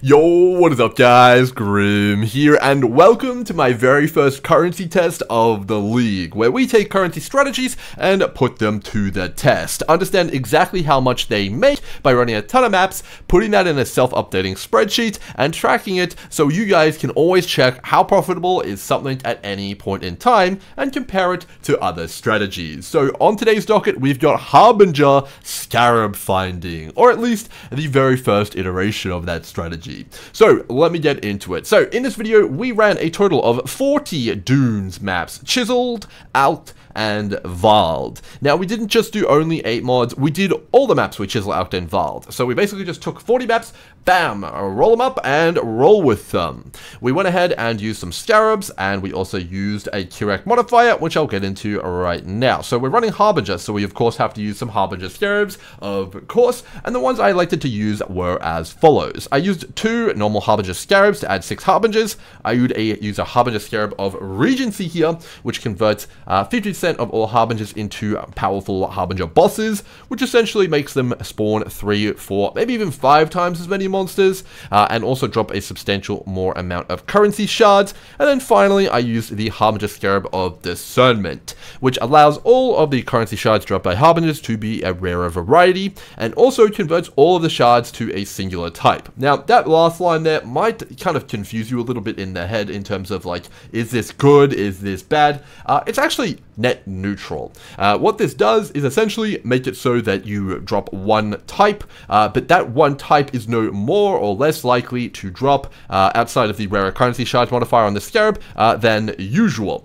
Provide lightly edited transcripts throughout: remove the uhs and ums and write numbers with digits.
Yo, what is up guys, Grim here, and welcome to my very first currency test of the league, where we take currency strategies and put them to the test. Understand exactly how much they make by running a ton of maps, putting that in a self-updating spreadsheet, and tracking it so you guys can always check how profitable is something at any point in time, and compare it to other strategies. So on today's docket, we've got Harbinger Scarab Finding, or at least the very first iteration of that strategy. So let me get into it. So in this video, we ran a total of 40 Dunes maps, chiseled, out, and Vald. Now, we didn't just do only 8 mods, we did all the maps we chisel out and Vald. So we basically just took 40 maps, bam, roll them up and roll with them. We went ahead and used some Scarabs, and we also used a Kirac modifier, which I'll get into right now. So we're running Harbinger, so we of course have to use some Harbinger Scarabs, of course, and the ones I elected to use were as follows. I used 2 normal Harbinger Scarabs to add 6 Harbingers. I would use a Harbinger Scarab of Regency here, which converts 50% of all Harbingers into powerful Harbinger bosses, which essentially makes them spawn 3, 4, maybe even 5 times as many monsters, and also drop a substantial more amount of currency shards. And then finally, I used the Harbinger Scarab of Discernment, which allows all of the currency shards dropped by Harbingers to be a rarer variety, and also converts all of the shards to a singular type. Now, that last line there might kind of confuse you a little bit in the head in terms of like, is this good, is this bad? It's actually net neutral. What this does is essentially make it so that you drop one type, but that one type is no more or less likely to drop outside of the rarer currency shard modifier on the Scarab than usual.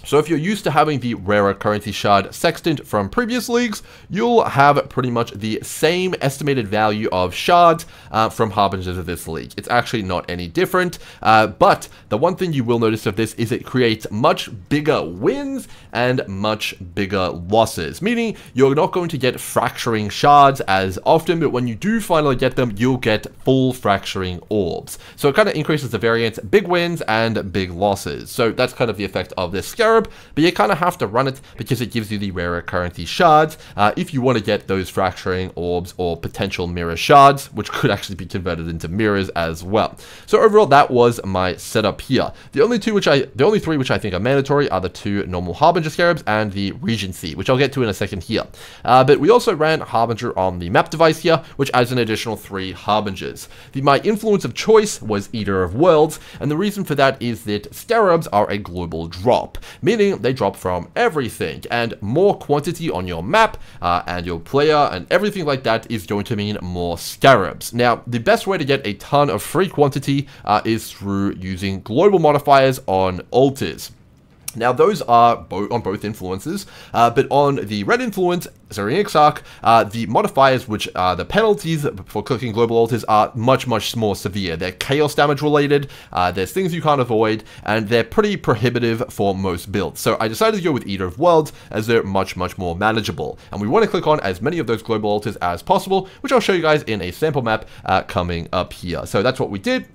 So if you're used to having the rarer currency shard sextant from previous leagues, you'll have pretty much the same estimated value of shards from Harbingers of this league. It's actually not any different, but the one thing you will notice of this is it creates much bigger wins and much bigger losses, meaning you're not going to get fracturing shards as often, but when you do finally get them, you'll get full fracturing orbs. So it kind of increases the variance, big wins and big losses. So that's kind of the effect of this Scarab. But you kind of have to run it because it gives you the rarer currency shards if you want to get those fracturing orbs or potential mirror shards, which could actually be converted into mirrors as well. So overall, that was my setup here. The only 3 which I think are mandatory are the 2 normal Harbinger Scarabs and the Regency, which I'll get to in a second here. But we also ran Harbinger on the map device here, which adds an additional 3 Harbingers. My influence of choice was Eater of Worlds, and the reason for that is that Scarabs are a global drop, meaning they drop from everything, and more quantity on your map and your player and everything like that is going to mean more Scarabs. Now, the best way to get a ton of free quantity is through using global modifiers on altars. Now, those are on both influences, but on the red influence, sorry, Exarch, the modifiers, which are the penalties for clicking global altars, are much more severe. They're chaos damage related, there's things you can't avoid, and they're pretty prohibitive for most builds. So I decided to go with Eater of Worlds as they're much more manageable. And we want to click on as many of those global altars as possible, which I'll show you guys in a sample map coming up here. So that's what we did.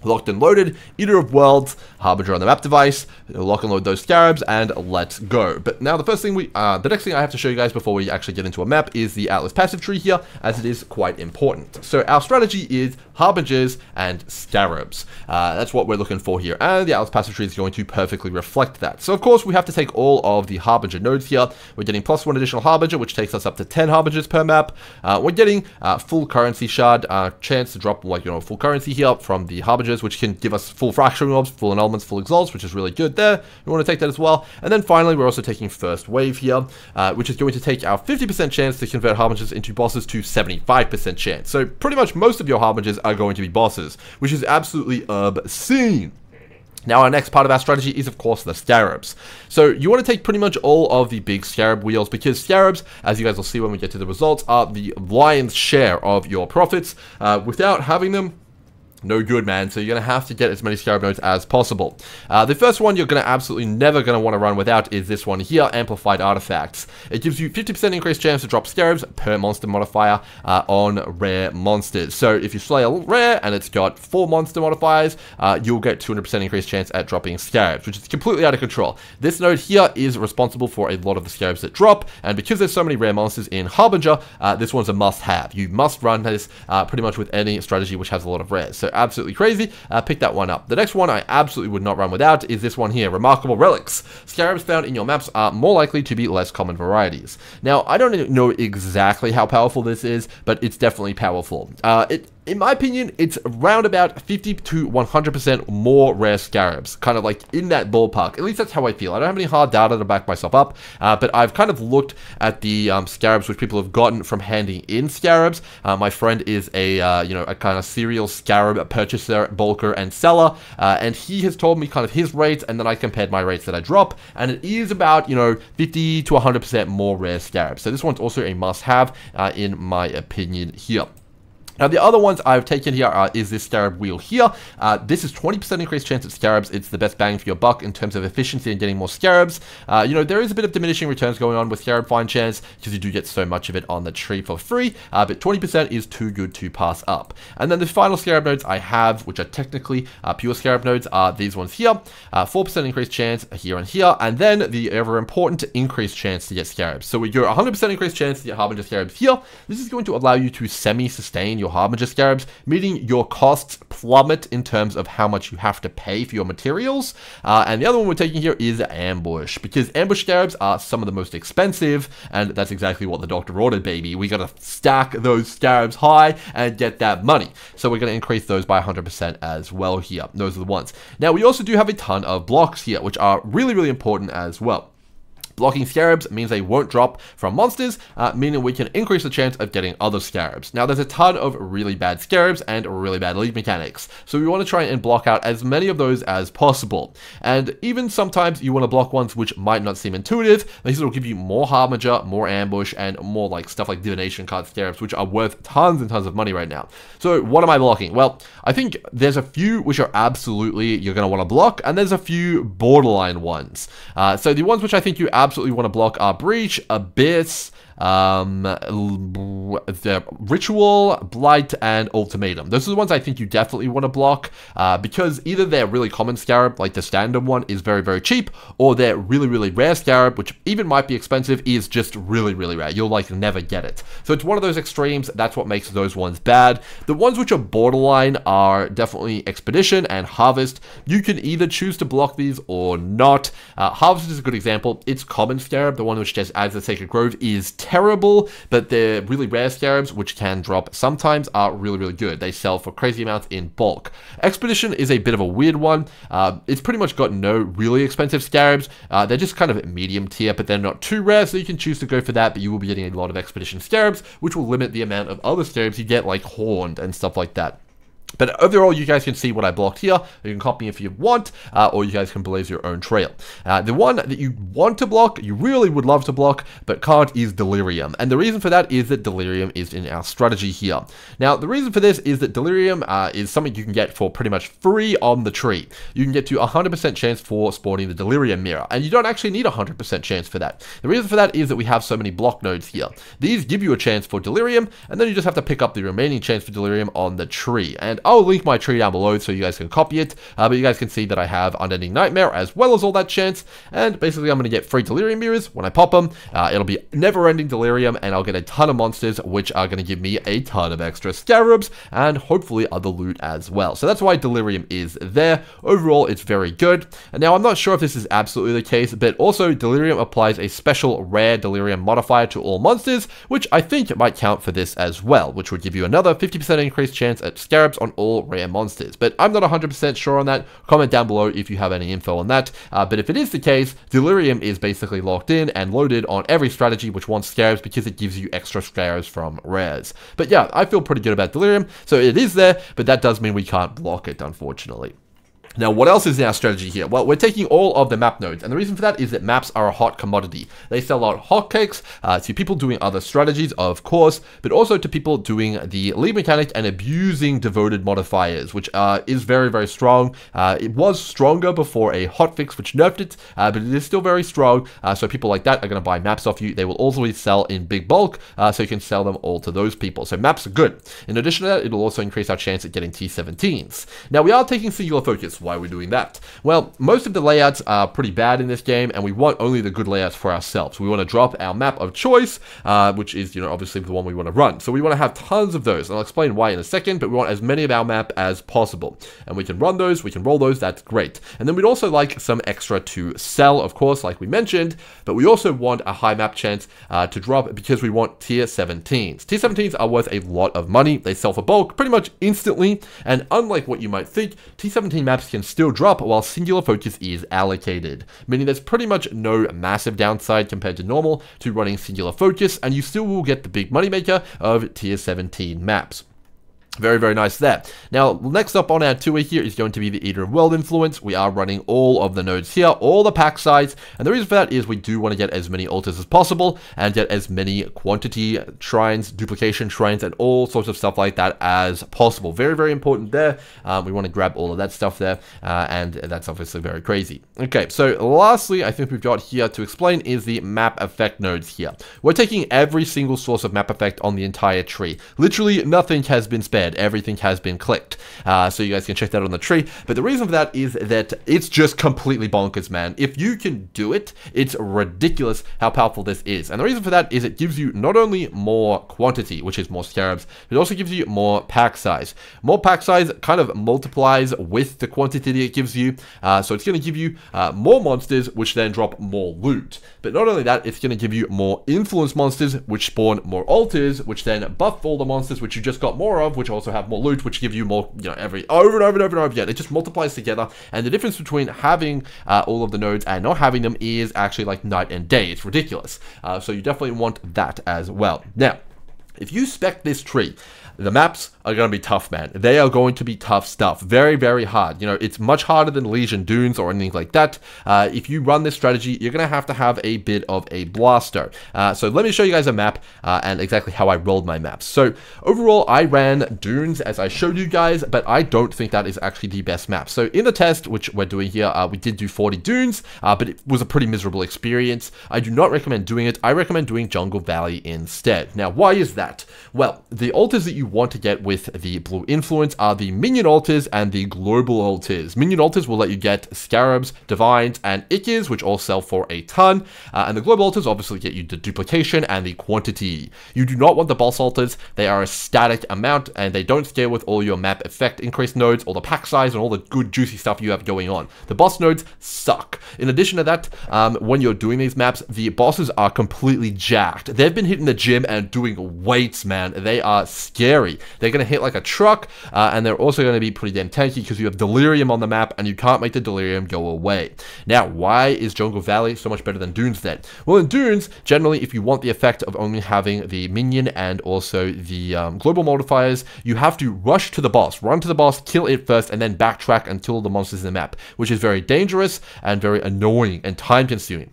Locked and loaded, Eater of Worlds, Harbinger on the map device, lock and load those Scarabs, and let's go. But now the next thing I have to show you guys before we actually get into a map is the Atlas passive tree here, as it is quite important. So our strategy is Harbingers and Scarabs. That's what we're looking for here, and the Atlas passive tree is going to perfectly reflect that. So of course we have to take all of the Harbinger nodes here. We're getting +1 additional Harbinger, which takes us up to 10 Harbingers per map. We're getting full currency shard, chance to drop full currency here from the Harbinger, which can give us full fracturing orbs, full annulments, full exalts, which is really good there. We want to take that as well. And then finally, we're also taking first wave here, which is going to take our 50% chance to convert Harbingers into bosses to 75% chance. So pretty much most of your Harbingers are going to be bosses, which is absolutely obscene. Now, our next part of our strategy is, of course, the Scarabs. So you want to take pretty much all of the big Scarab wheels, because Scarabs, as you guys will see when we get to the results, are the lion's share of your profits. Without having them, no good, man. So you're going to have to get as many Scarab nodes as possible. The first one you're going to absolutely never going to want to run without is this one here, Amplified Artifacts. It gives you 50% increased chance to drop Scarabs per monster modifier on rare monsters. So if you slay a rare and it's got 4 monster modifiers, you'll get 200% increased chance at dropping Scarabs, which is completely out of control. This node here is responsible for a lot of the Scarabs that drop, and because there's so many rare monsters in Harbinger, this one's a must-have. You must run this pretty much with any strategy which has a lot of rares. So So absolutely crazy. Pick that one up. The next one I absolutely would not run without is this one here, Remarkable Relics. Scarabs found in your maps are more likely to be less common varieties. Now, I don't know exactly how powerful this is, but it's definitely powerful. In my opinion, it's around about 50 to 100% more rare Scarabs, kind of like in that ballpark. At least that's how I feel. I don't have any hard data to back myself up, but I've kind of looked at the Scarabs which people have gotten from handing in Scarabs. My friend is a kind of serial Scarab purchaser, bulker, and seller, and he has told me kind of his rates, and then I compared my rates that I drop, and it is about 50 to 100% more rare Scarabs. So this one's also a must-have in my opinion here. Now, the other ones I've taken here is this Scarab wheel here. This is 20% increased chance at Scarabs. It's the best bang for your buck in terms of efficiency and getting more Scarabs. There is a bit of diminishing returns going on with Scarab Find chance because you do get so much of it on the tree for free, but 20% is too good to pass up. And then the final Scarab nodes I have, which are technically pure Scarab nodes, are these ones here. 4% increased chance here and here, and then the ever important increased chance to get Scarabs. So we go 100% increased chance to get Harbinger Scarabs here. This is going to allow you to semi-sustain your Harbinger Scarabs, meaning your costs plummet in terms of how much you have to pay for your materials. And the other one we're taking here is Ambush, because Ambush Scarabs are some of the most expensive, and that's exactly what the doctor ordered, baby. We gotta stack those Scarabs high and get that money. So we're gonna increase those by 100% as well here. Those are the ones. Now, we also do have a ton of blocks here, which are really, really important as well. Blocking Scarabs means they won't drop from monsters, meaning we can increase the chance of getting other Scarabs. Now, there's a ton of really bad Scarabs and really bad lead mechanics, so we want to try and block out as many of those as possible. And even sometimes you want to block ones which might not seem intuitive. These will give you more Harbinger, more Ambush, and more like stuff like Divination card Scarabs, which are worth tons and tons of money right now. So what am I blocking? Well, I think there's a few which are absolutely you're going to want to block, and there's a few borderline ones. So the ones which I think you absolutely want to block are Breach, Abyss, the Ritual, Blight, and Ultimatum. Those are the ones I think you definitely want to block, because either they're really common Scarab, like the standard one is very, very cheap, or they're really, really rare Scarab, which even might be expensive, is just really, really rare. You'll like never get it. So it's one of those extremes. That's what makes those ones bad. The ones which are borderline are definitely Expedition and Harvest. You can either choose to block these or not. Harvest is a good example. It's common Scarab, the one which just adds the Sacred Grove, is terrible, but the really rare Scarabs, which can drop sometimes, are really, really good. They sell for crazy amounts in bulk. Expedition is a bit of a weird one. It's pretty much got no really expensive Scarabs. They're just kind of medium tier, but they're not too rare, so you can choose to go for that, but you will be getting a lot of Expedition Scarabs, which will limit the amount of other Scarabs you get, like Horned and stuff like that. But overall, you guys can see what I blocked here. You can copy if you want, or you guys can blaze your own trail. The one that you want to block, you really would love to block, but can't, is Delirium. And the reason for that is that Delirium is in our strategy here. Now, the reason for this is that Delirium is something you can get for pretty much free on the tree. You can get to 100% chance for spawning the Delirium Mirror, and you don't actually need 100% chance for that. The reason for that is that we have so many block nodes here. These give you a chance for Delirium, and then you just have to pick up the remaining chance for Delirium on the tree. And I'll link my tree down below so you guys can copy it, but you guys can see that I have Unending Nightmare as well as all that chance, and basically I'm going to get free Delirium Mirrors when I pop them. It'll be never-ending Delirium, and I'll get a ton of monsters, which are going to give me a ton of extra Scarabs, and hopefully other loot as well. So that's why Delirium is there. Overall, it's very good. And now, I'm not sure if this is absolutely the case, but also Delirium applies a special rare Delirium modifier to all monsters, which I think might count for this as well, which would give you another 50% increased chance at Scarabs on all rare monsters. But I'm not 100% sure on that. Comment down below if you have any info on that. But if it is the case, Delirium is basically locked in and loaded on every strategy which wants Scarabs, because it gives you extra Scarabs from rares. But yeah, I feel pretty good about Delirium, so it is there, but that does mean we can't block it, unfortunately. Now, what else is in our strategy here? Well, we're taking all of the map nodes, and the reason for that is that maps are a hot commodity. They sell out hotcakes to people doing other strategies, of course, but also to people doing the lead mechanic and abusing devoted modifiers, which is very, very strong. It was stronger before a hotfix which nerfed it, but it is still very strong, so people like that are going to buy maps off you. They will also sell in big bulk, so you can sell them all to those people. So maps are good. In addition to that, it will also increase our chance at getting T17s. Now, we are taking singular focus. Why are we doing that? Well, most of the layouts are pretty bad in this game, and we want only the good layouts for ourselves. We want to drop our map of choice, which is, you know, obviously the one we want to run. So we want to have tons of those, and I'll explain why in a second, but we want as many of our map as possible. And we can run those, we can roll those, that's great. And then we'd also like some extra to sell, of course, like we mentioned, but we also want a high map chance to drop because we want tier 17s. Tier 17s are worth a lot of money. They sell for bulk pretty much instantly, and unlike what you might think, tier 17 maps can still drop while singular focus is allocated, meaning there's pretty much no massive downside compared to normal to running singular focus, and you still will get the big moneymaker of tier 17 maps. Very, very nice there. Now, next up on our tour here is going to be the Eater of World Influence. We are running all of the nodes here, all the pack size, and the reason for that is we do want to get as many altars as possible and get as many quantity shrines, duplication shrines, and all sorts of stuff like that as possible. Very, very important there. We want to grab all of that stuff there, and that's obviously very crazy. Okay, so lastly, I think we've got here to explain is the map effect nodes here. We're taking every single source of map effect on the entire tree. Literally nothing has been spared. Everything has been clicked, so you guys can check that on the tree. But the reason for that is that it's just completely bonkers, man. If you can do it, it's ridiculous how powerful this is. And the reason for that is it gives you not only more quantity, which is more scarabs, but it also gives you more pack size. More pack size kind of multiplies with the quantity it gives you, so it's going to give you more monsters, which then drop more loot. But not only that, it's going to give you more influence monsters, which spawn more altars, which then buff all the monsters which you just got more of, which also have more loot, which give you more, you know, over and over and over and over again. It just multiplies together, and the difference between having all of the nodes and not having them is actually like night and day. It's ridiculous. So you definitely want that as well. Now, if you spec this tree, the maps are going to be tough, man. They are going to be tough stuff. Very, very hard. You know, it's much harder than Legion Dunes or anything like that. If you run this strategy, you're going to have a bit of a blaster. So let me show you guys a map and exactly how I rolled my maps. So overall, I ran Dunes as I showed you guys, but I don't think that is actually the best map. So in the test, which we're doing here, we did do 40 Dunes, but it was a pretty miserable experience. I do not recommend doing it. I recommend doing Jungle Valley instead. Now, why is that? Well, the altars that you want to get with the blue influence are the minion altars and the global altars. Minion altars will let you get Scarabs, Divines, and Ikes, which all sell for a ton, and the global altars obviously get you the duplication and the quantity. You do not want the boss altars. They are a static amount, and they don't scale with all your map effect increase nodes, or the pack size, and all the good juicy stuff you have going on. The boss nodes suck. In addition to that, when you're doing these maps, the bosses are completely jacked. They've been hitting the gym and doing weights, man. They are scary. They're going to hit like a truck, and they're also going to be pretty damn tanky because you have Delirium on the map, and you can't make the Delirium go away. Now, why is Jungle Valley so much better than Dunes then? Well, in Dunes, generally, if you want the effect of only having the minion and also the global modifiers, you have to rush to the boss, run to the boss, kill it first, and then backtrack until the monsters in the map, which is very dangerous and very annoying and time-consuming.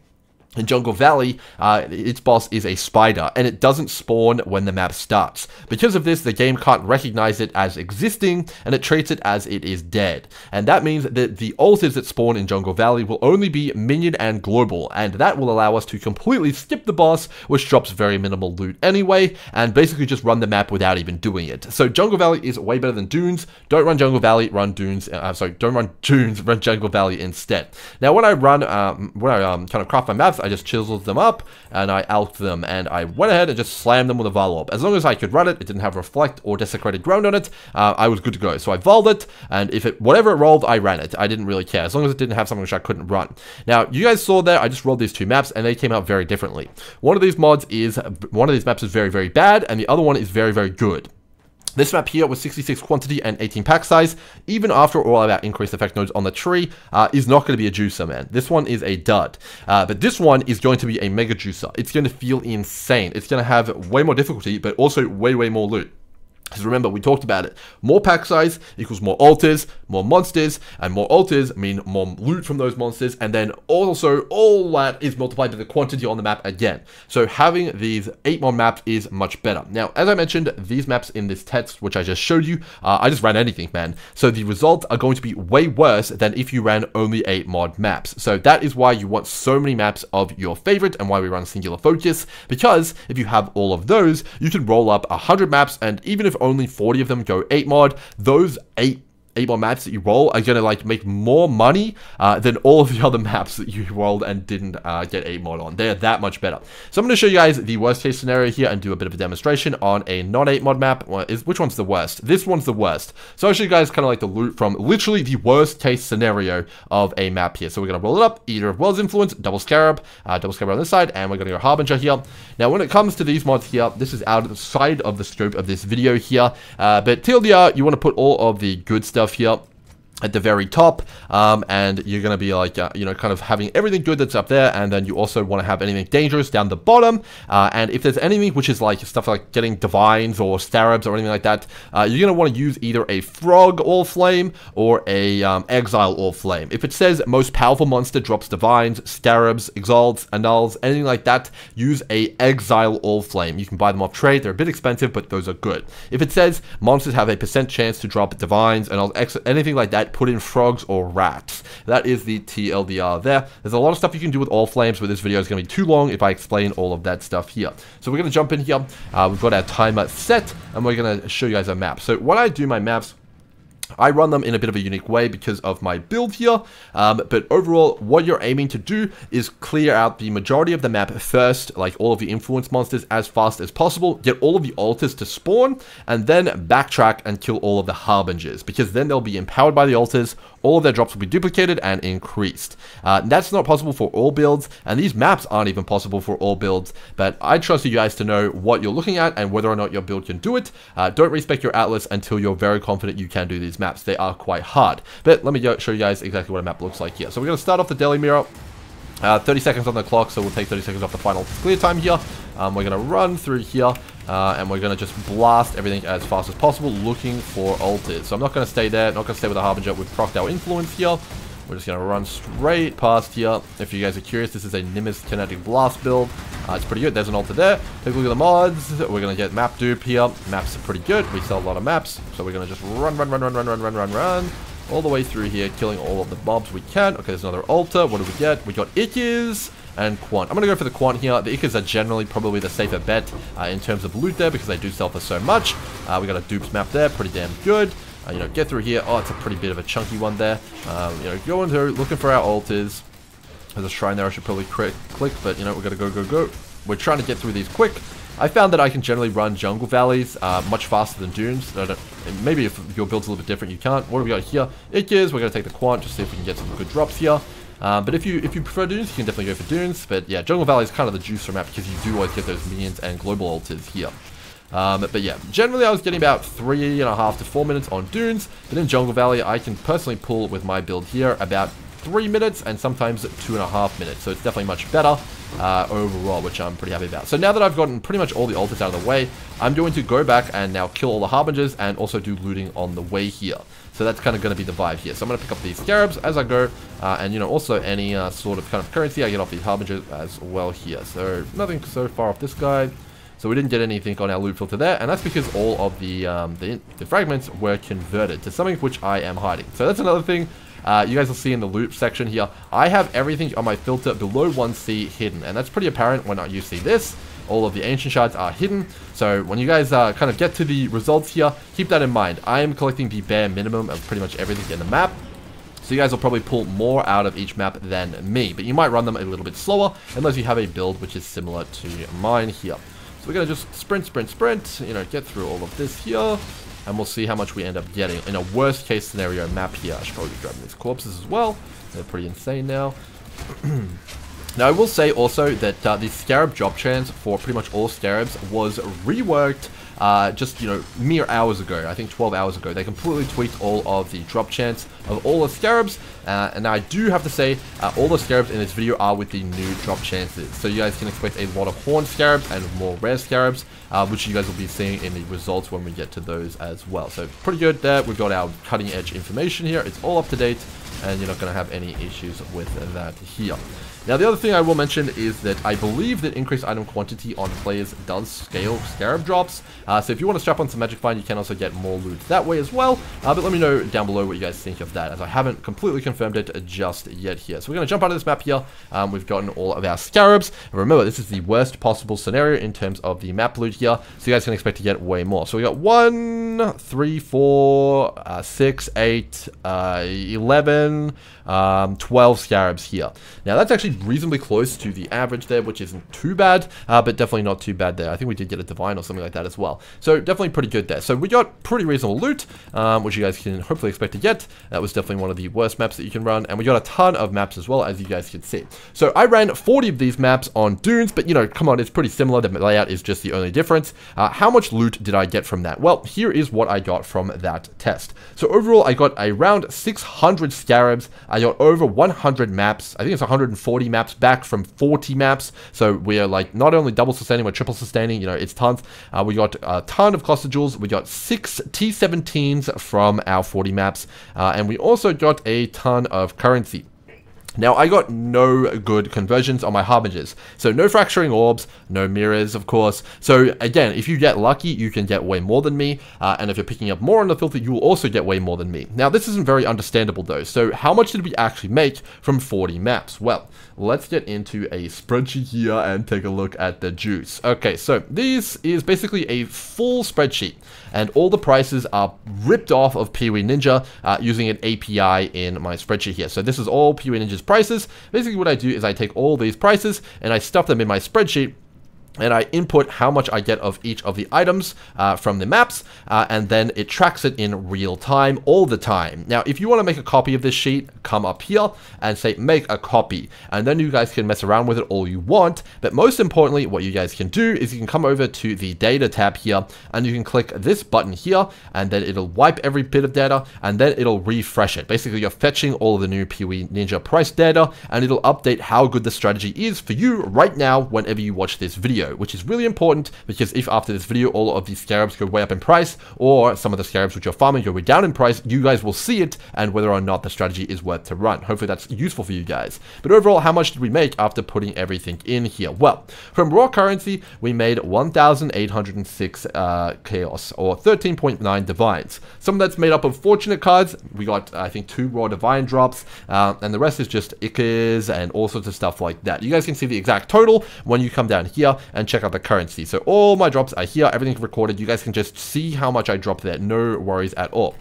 In Jungle Valley, its boss is a spider, and it doesn't spawn when the map starts. Because of this, the game can't recognize it as existing, and it treats it as it is dead. And that means that the altars that spawn in Jungle Valley will only be minion and global, and that will allow us to completely skip the boss, which drops very minimal loot anyway, and basically just run the map without even doing it. So Jungle Valley is way better than Dunes. Don't run Jungle Valley, run Dunes. Don't run Dunes, run Jungle Valley instead. Now, when I run, kind of craft my maps, I just chiseled them up, and I alked them, and I went ahead and just slammed them with a Vol Orb. As long as I could run it, it didn't have Reflect or Desecrated Ground on it, I was good to go. So I Vol'd it, and if it, whatever it rolled, I ran it. I didn't really care, as long as it didn't have something which I couldn't run. Now, you guys saw there, I just rolled these two maps, and they came out very differently. One of these maps is very, very bad, and the other one is very, very good. This map here with 66 quantity and 18 pack size, even after all of our increased effect nodes on the tree, is not going to be a juicer, man. This one is a dud. But this one is going to be a mega juicer. It's going to feel insane. It's going to have way more difficulty, but also way, way more loot. Because remember, we talked about it. More pack size equals more altars, more monsters, and more altars mean more loot from those monsters, and then also all that is multiplied by the quantity on the map again. So having these 8-mod maps is much better. Now, as I mentioned, these maps in this test, which I just showed you, I just ran anything, man. So the results are going to be way worse than if you ran only 8-mod maps. So that is why you want so many maps of your favorite, and why we run singular focus, because if you have all of those, you can roll up 100 maps, and even if only 40 of them go 8-mod, those 8 8 mod maps that you roll are gonna like make more money than all of the other maps that you rolled and didn't get 8 mod on. They're that much better. So I'm gonna show you guys the worst case scenario here and do a bit of a demonstration on a non 8 mod map. Which one's the worst? This one's the worst. So I'll show you guys kind of like the loot from literally the worst case scenario of a map here. So we're gonna roll it up, Eater of Worlds Influence, double Scarab on this side, and we're gonna go Harbinger here. Now when it comes to these mods here, this is outside of the scope of this video here, but TLDR, you want to put all of the good stuff here at the very top, and you're going to be like, you know, kind of having everything good that's up there, and then you also want to have anything dangerous down the bottom, and if there's anything which is like stuff like getting divines or Scarabs or anything like that, you're going to want to use either a frog Allflame or a exile Allflame. If it says most powerful monster drops divines, Scarabs, exalts, annuls, anything like that, use a exile Allflame. You can buy them off trade, they're a bit expensive, but those are good. If it says monsters have a % chance to drop divines, and anything like that, put in frogs or rats. That is the TLDR there. There's a lot of stuff you can do with Allflames, but this video is going to be too long if I explain all of that stuff here. So we're going to jump in here. We've got our timer set, and we're going to show you guys a map. So when I do my maps, I run them in a bit of a unique way because of my build here, but overall what you're aiming to do is clear out the majority of the map first, like all of the influence monsters as fast as possible, get all of the altars to spawn, and then backtrack and kill all of the harbingers, because then they'll be empowered by the altars, all of their drops will be duplicated and increased. That's not possible for all builds, and these maps aren't even possible for all builds, but I trust you guys to know what you're looking at and whether or not your build can do it. Don't respec your atlas until you're very confident you can do these maps. They are quite hard, but let me show you guys exactly what a map looks like here. So we're going to start off the daily mirror. 30 seconds on the clock, so we'll take 30 seconds off the final clear time here. We're going to run through here, and we're going to just blast everything as fast as possible, looking for altars. So I'm not going to stay there, not going to stay with the Harbinger. We've procced our influence here. We're just going to run straight past here. If you guys are curious, this is a Nimbus Kinetic Blast build. It's pretty good. There's an altar there. Take a look at the mods. We're going to get map dupe here. Maps are pretty good. We sell a lot of maps. So we're going to just run all the way through here, killing all of the mobs we can. Okay, there's another altar. What do we get? We got Ikes and Quant. I'm going to go for the Quant here. The Ikes are generally probably the safer bet in terms of loot there, because they do sell for so much. We got a dupes map there. Pretty damn good. You know, get through here. Oh, it's a pretty bit of a chunky one there. You know, go into looking for our altars. There's a shrine there I should probably click, but you know, we're gonna go. We're trying to get through these quick. I found that I can generally run jungle valleys much faster than dunes. Maybe if your build's a little bit different, you can't. What do we got here? We're gonna take the Quant, just see if we can get some good drops here. But if you prefer dunes, you can definitely go for dunes. But yeah, jungle valley is kind of the juicer map, because you do always get those minions and global altars here. But yeah, generally I was getting about 3.5 to 4 minutes on dunes, but in Jungle Valley I can personally pull with my build here about 3 minutes and sometimes 2.5 minutes, so it's definitely much better overall, which I'm pretty happy about. So now that I've gotten pretty much all the altars out of the way, I'm going to go back and now kill all the Harbingers and also do looting on the way here. So that's kind of going to be the vibe here. So I'm going to pick up these Scarabs as I go, and you know, also any sort of kind of currency I get off these Harbingers as well here. So nothing so far off this guy. So we didn't get anything on our loot filter there, and that's because all of the fragments were converted to something which I am hiding. So that's another thing you guys will see in the loot section here. I have everything on my filter below 1C hidden, and that's pretty apparent when you see this. All of the ancient shards are hidden, so when you guys kind of get to the results here, keep that in mind. I am collecting the bare minimum of pretty much everything in the map. So you guys will probably pull more out of each map than me, but you might run them a little bit slower unless you have a build which is similar to mine here. We're going to just sprint, you know, get through all of this here, and we'll see how much we end up getting in a worst case scenario map here. I should probably be grabbing these corpses as well. They're pretty insane now. Now, I will say also that the Scarab drop chance for pretty much all Scarabs was reworked just, you know, mere hours ago. I think 12 hours ago. They completely tweaked all of the drop chance of all the Scarabs. And I do have to say, all the Scarabs in this video are with the new drop chances. So you guys can expect a lot of Horn Scarabs and more Rare Scarabs, which you guys will be seeing in the results when we get to those as well. So pretty good there. We've got our cutting edge information here. It's all up to date. and you're not going to have any issues with that here. Now, the other thing I will mention is that I believe that increased item quantity on players does scale Scarab drops. So if you want to strap on some Magic Find, you can also get more loot that way as well. But let me know down below what you guys think of that, as I haven't completely confirmed it just yet here. So we're going to jump out of this map here. We've gotten all of our Scarabs. And remember, this is the worst possible scenario in terms of the map loot here. So you guys can expect to get way more. So we got 1, 3, 4, 6, 8, 11, 12 Scarabs here. Now that's actually reasonably close to the average there, which isn't too bad, but definitely not too bad there. I think we did get a Divine or something like that as well. So definitely pretty good there. So we got pretty reasonable loot, which you guys can hopefully expect to get. That was definitely one of the worst maps that you can run, and we got a ton of maps as well, as you guys can see. So I ran 40 of these maps on Dunes, but you know, come on, it's pretty similar. The layout is just the only difference. How much loot did I get from that? Well, here is what I got from that test. So overall, I got around 600 Scarabs. I got over 100 maps. I think it's 140 maps back from 40 maps. So we are like not only double sustaining, but triple sustaining. You know, it's tons. We got a ton of cluster jewels. We got 6 T17s from our 40 maps. And we also got a ton of currency. Now, I got no good conversions on my Harbingers. So no fracturing orbs, no mirrors, of course. So again, if you get lucky, you can get way more than me. And if you're picking up more on the filter, you will also get way more than me. Now, this isn't very understandable though. So how much did we actually make from 40 maps? Well, let's get into a spreadsheet here and take a look at the juice. Okay, so this is basically a full spreadsheet, and all the prices are ripped off of PoE Ninja using an API in my spreadsheet here. So this is all PoE Ninja's prices. Basically what I do is I take all these prices and I stuff them in my spreadsheet, and I input how much I get of each of the items from the maps, and then it tracks it in real time all the time. Now, if you want to make a copy of this sheet, come up here and say make a copy, and then you guys can mess around with it all you want. But most importantly, what you guys can do is you can come over to the data tab here, and you can click this button here, and then it'll wipe every bit of data, and then it'll refresh it. Basically, you're fetching all of the new PoE Ninja price data, and it'll update how good the strategy is for you right now whenever you watch this video, which is really important, because if after this video all of these Scarabs go way up in price, or some of the Scarabs which you're farming go way down in price, you guys will see it and whether or not the strategy is worth to run. Hopefully that's useful for you guys. But overall, how much did we make after putting everything in here? Well, from raw currency, we made 1,806 chaos, or 13.9 divines. Some of that's made up of fortunate cards. We got, I think, 2 raw divine drops, and the rest is just Ickers and all sorts of stuff like that. You guys can see the exact total when you come down here and check out the currency. So all my drops are here, everything's recorded. You guys can just see how much I dropped there. No worries at all.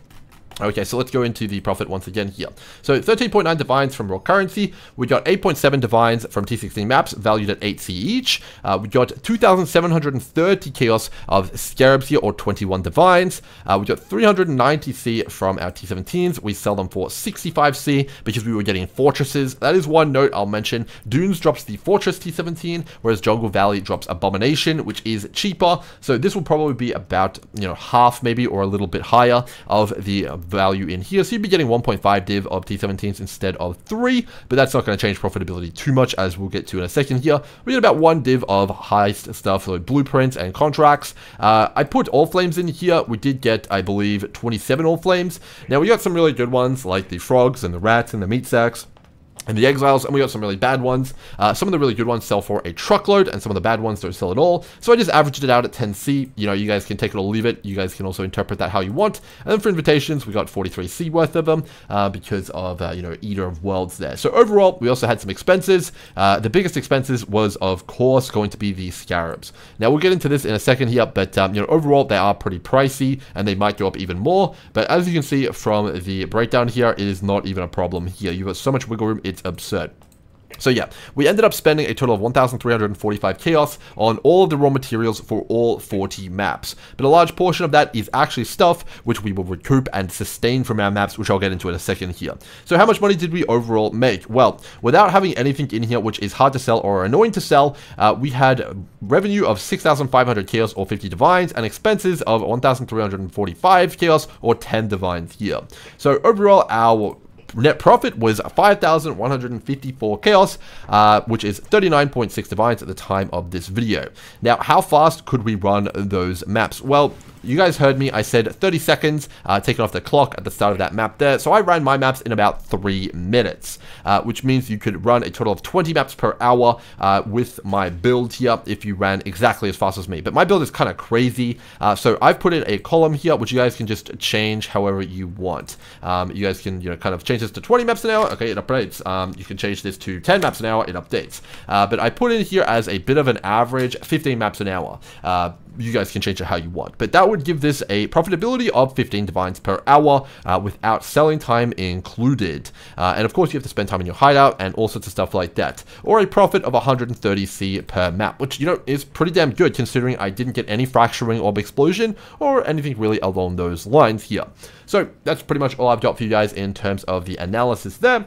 Okay, so let's go into the profit once again here. So 13.9 divines from raw currency. We got 8.7 divines from T16 maps, valued at 8C each. We got 2,730 chaos of Scarabs here, or 21 divines. We got 390C from our T17s. We sell them for 65C because we were getting fortresses. That is one note I'll mention. Dunes drops the fortress T17, whereas Jungle Valley drops Abomination, which is cheaper. So this will probably be about, you know, half maybe, or a little bit higher of the value in here. So you'd be getting 1.5 div of T17s instead of 3, but that's not going to change profitability too much, as we'll get to in a second here. We get about 1 div of heist stuff, so blueprints and contracts. I put Allflames in here. We did get, I believe, 27 Allflames. Now we got some really good ones, like the frogs and the rats and the meat sacks and the exiles, and we got some really bad ones. Some of the really good ones sell for a truckload, and some of the bad ones don't sell at all. So I just averaged it out at 10C. You know, you guys can take it or leave it. You guys can also interpret that how you want. And then for invitations, we got 43C worth of them because of, you know, Eater of Worlds there. So overall, we also had some expenses. The biggest expenses was, of course, going to be the Scarabs. Now, we'll get into this in a second here, but, you know, overall, they are pretty pricey, and they might go up even more. But as you can see from the breakdown here, it is not even a problem here. You've got so much wiggle room, it's absurd. So yeah, we ended up spending a total of 1,345 chaos on all of the raw materials for all 40 maps. But a large portion of that is actually stuff which we will recoup and sustain from our maps, which I'll get into in a second here. So how much money did we overall make? Well, without having anything in here which is hard to sell or annoying to sell, we had revenue of 6,500 chaos, or 50 divines, and expenses of 1,345 chaos, or 10 divines here. So overall, our net profit was 5,154 chaos, which is 39.6 divines at the time of this video. Now, how fast could we run those maps? Well, You guys heard me, I said 30 seconds, taken off the clock at the start of that map there. So I ran my maps in about 3 minutes, which means you could run a total of 20 maps per hour with my build here if you ran exactly as fast as me. But my build is kind of crazy, so I've put in a column here, which you guys can just change however you want. You guys can, kind of change this to 20 maps an hour. Okay, it updates. You can change this to 10 maps an hour. It updates. But I put in here as a bit of an average 15 maps an hour. You guys can change it how you want, but that would give this a profitability of 15 divines per hour without selling time included. And of course, you have to spend time in your hideout and all sorts of stuff like that, or a profit of 130C per map, which is pretty damn good considering I didn't get any fracturing or explosion or anything really along those lines here. So that's pretty much all I've got for you guys in terms of the analysis there.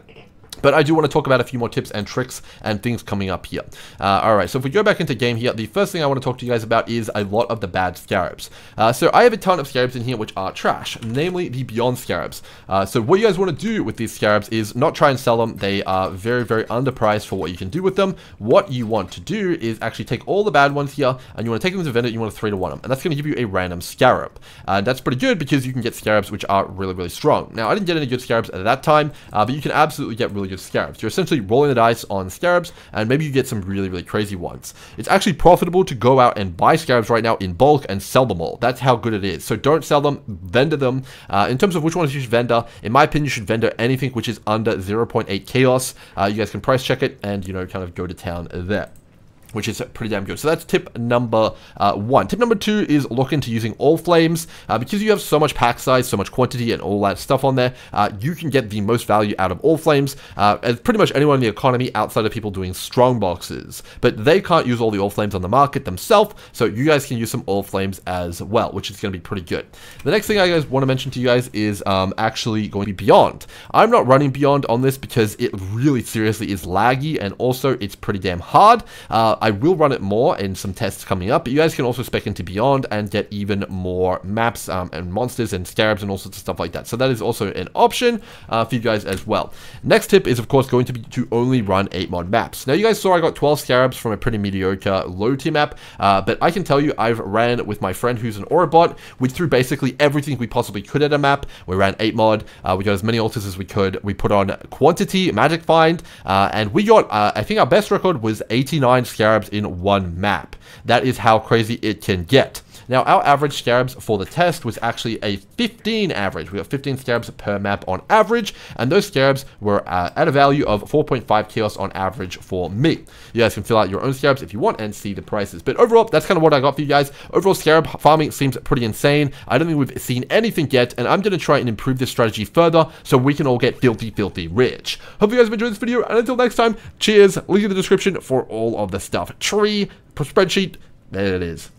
But I do want to talk about a few more tips and tricks and things coming up here. Alright, so if we go back into game here, the first thing I want to talk to you guys about is a lot of the bad Scarabs. So I have a ton of Scarabs in here which are trash, namely the Beyond Scarabs. So what you guys want to do with these Scarabs is not try and sell them. They are very, very underpriced for what you can do with them. What you want to do is actually take all the bad ones here, and you want to take them to vendor, you want to 3-to-1 them. And that's going to give you a random Scarab. That's pretty good because you can get Scarabs which are really, really strong. Now, I didn't get any good Scarabs at that time, but you can absolutely get really good Scarabs. You're essentially rolling the dice on Scarabs, and maybe you get some really, really crazy ones. It's actually profitable to go out and buy Scarabs right now in bulk and sell them all. That's how good it is. So don't sell them, vendor them. In terms of which ones you should vendor, in my opinion, you should vendor anything which is under 0.8 chaos. You guys can price check it and, kind of go to town there, which is pretty damn good. So that's tip number 1. Tip number 2 is look into using Allflames. Because you have so much pack size, so much quantity, and all that stuff on there, you can get the most value out of Allflames as pretty much anyone in the economy outside of people doing strong boxes. But they can't use all the Allflames on the market themselves, so you guys can use some Allflames as well, which is going to be pretty good. The next thing I guys want to mention to you guys is actually going to be Beyond. I'm not running Beyond on this because it really seriously is laggy, and also it's pretty damn hard. I will run it more in some tests coming up, but you guys can also spec into Beyond and get even more maps and monsters and Scarabs and all sorts of stuff like that. So that is also an option for you guys as well. Next tip is, of course, going to be to only run 8-mod maps. Now, you guys saw I got 12 Scarabs from a pretty mediocre low-tier map, but I can tell you I've ran with my friend who's an Aurabot. We threw basically everything we possibly could at a map. We ran 8-mod. We got as many altars as we could. We put on quantity, magic find, and we got, I think our best record was 89 Scarabs in one map. That is how crazy it can get. Now, our average Scarabs for the test was actually a 15 average. We got 15 Scarabs per map on average, and those Scarabs were at a value of 4.5 chaos on average for me. You guys can fill out your own Scarabs if you want and see the prices. But overall, that's kind of what I got for you guys. Overall, Scarab farming seems pretty insane. I don't think we've seen anything yet, and I'm going to try and improve this strategy further so we can all get filthy, filthy rich. Hope you guys have enjoyed this video, and until next time, cheers. Link in the description for all of the stuff. Tree, spreadsheet, there it is.